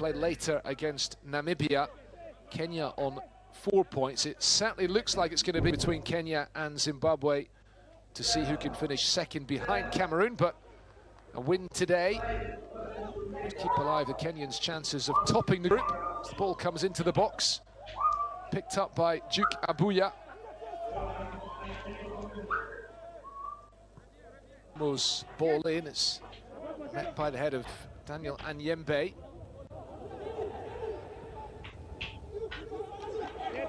play later against Namibia. Kenya on 4 points. It certainly looks like it's going to be between Kenya and Zimbabwe to see who can finish second behind Cameroon, but a win today would keep alive the Kenyans' chances of topping the group. As the ball comes into the box, picked up by Duke Abuya. Mo's ball in, it's met by the head of Daniel Anyembe.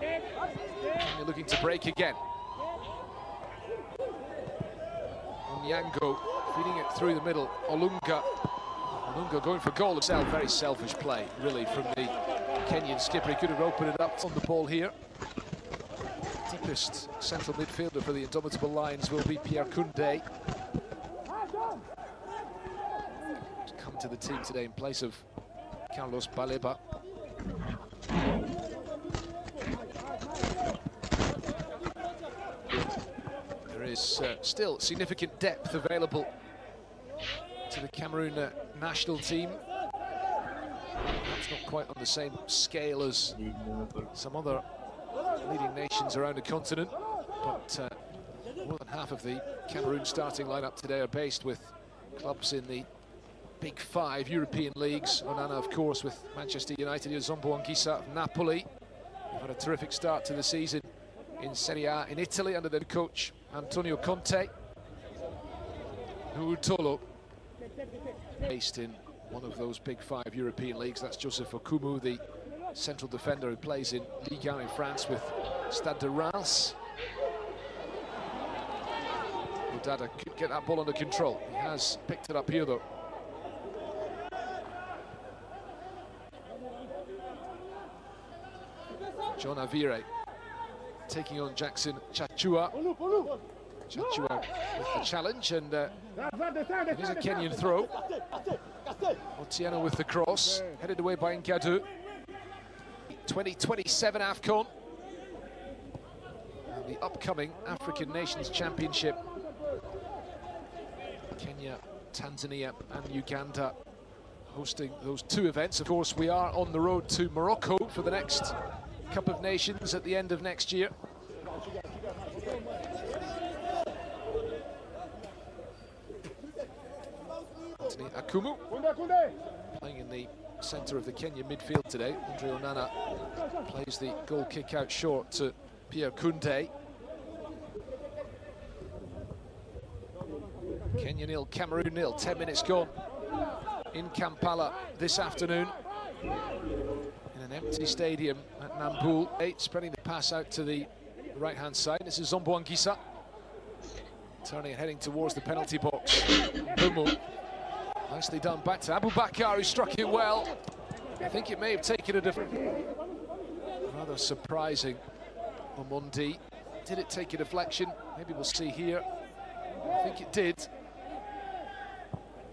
Kenya looking to break again. Onyango feeding it through the middle. Olunga going for goal himself. Very selfish play, really, from the Kenyan skipper. He could have opened it up on the ball here. Deepest central midfielder for the Indomitable Lions will be Pierre Koundé. Come to the team today in place of Carlos Baleba. There is still significant depth available to the Cameroon national team. It's not quite on the same scale as some other leading nations around the continent, but more than half of the Cameroon starting lineup today are based with clubs in the Big Five European leagues. Onana, of course, with Manchester United. Zombo Anguissa of Napoli. They've had a terrific start to the season in Serie A in Italy under their coach Antonio Conte. Nuutolo, based in one of those Big Five European leagues. That's Joseph Okumu, the central defender who plays in Ligue 1 in France with Stade de Reims. Udada could get that ball under control. He has picked it up here, though. John Avire taking on Jackson Chachua. Chachua with the challenge, and it is a Kenyan throw. Otieno with the cross, headed away by Nkadu. 2027 AFCON, and the upcoming African Nations Championship. Kenya, Tanzania and Uganda hosting those two events. Of course, we are on the road to Morocco for the next Cup of Nations at the end of next year. Anthony Akumu playing in the centre of the Kenya midfield today. Andre Onana plays the goal kick out short to Pierre Koundé. Kenya nil, Cameroon nil. 10 minutes gone in Kampala this afternoon in an empty stadium at Nambool. Spreading the pass out to the right-hand side. This is Zombo Anguissa turning and heading towards the penalty box. Bumo, nicely done back to Abubakar, who struck it well. I think it may have taken a different, rather surprising Omondi. Did it take a deflection? Maybe we'll see here. I think it did.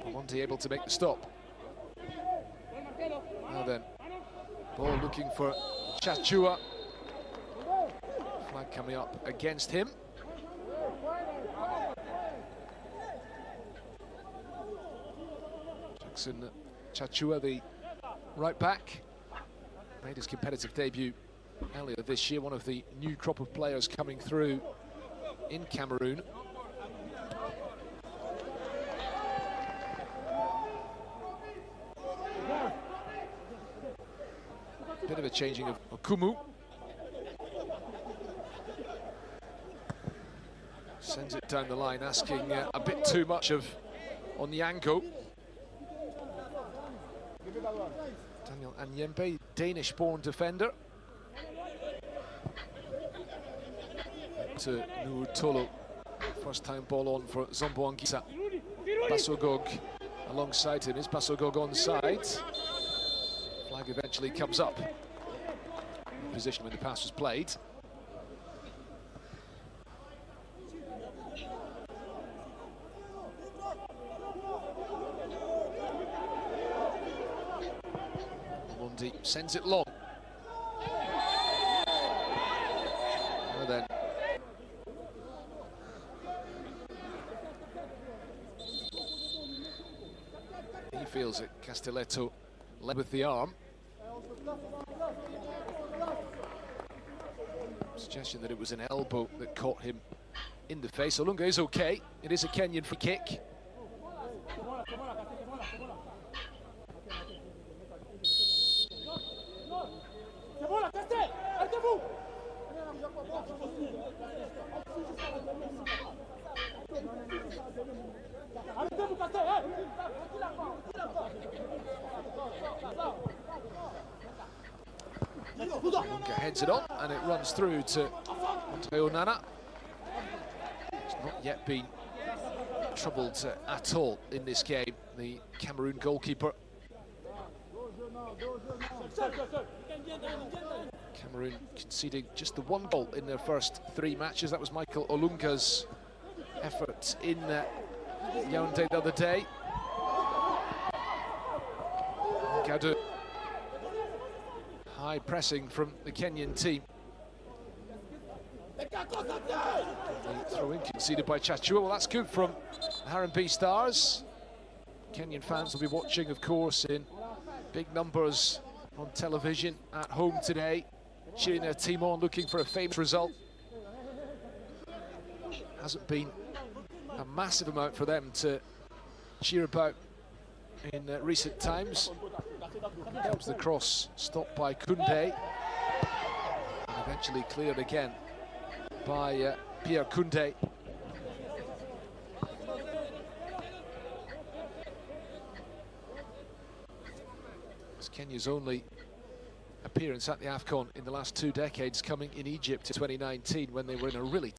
Omondi able to make the stop. Now then, ball looking for Chachua. Flag coming up against him. Jackson Chachua, the right back, made his competitive debut earlier this year. One of the new crop of players coming through in Cameroon. Bit of a changing of Okumu. Sends it down the line, asking a bit too much of Onyango. Daniel Anyembe, Danish-born defender. To Nuutolo. First time ball on for Zombo Anguissa. Basogog alongside him. Is Basogog onside? Flag eventually comes up. In position when the pass was played. Mundi sends it long. Well then. He feels it. Castelletto led with the arm. Suggestion that it was an elbow that caught him in the face. Olunga is okay. It is a Kenyan free kick. Olunga heads it on and it runs through to Onana. He's not yet been troubled at all in this game, the Cameroon goalkeeper. Cameroon conceding just the one goal in their first 3 matches. That was Michael Olunga's effort in Yaoundé the other day. Gadu. High pressing from the Kenyan team. The throw-in conceded by Chachua. Well, that's good from Harambee Stars. Kenyan fans will be watching, of course, in big numbers on television at home today, cheering their team on, looking for a famous result. Hasn't been a massive amount for them to cheer about in recent times. Comes the cross, stopped by Koundé, and eventually cleared again by Pierre Koundé. It's Kenya's only appearance at the AFCON in the last 2 decades, coming in Egypt in 2019 when they were in a really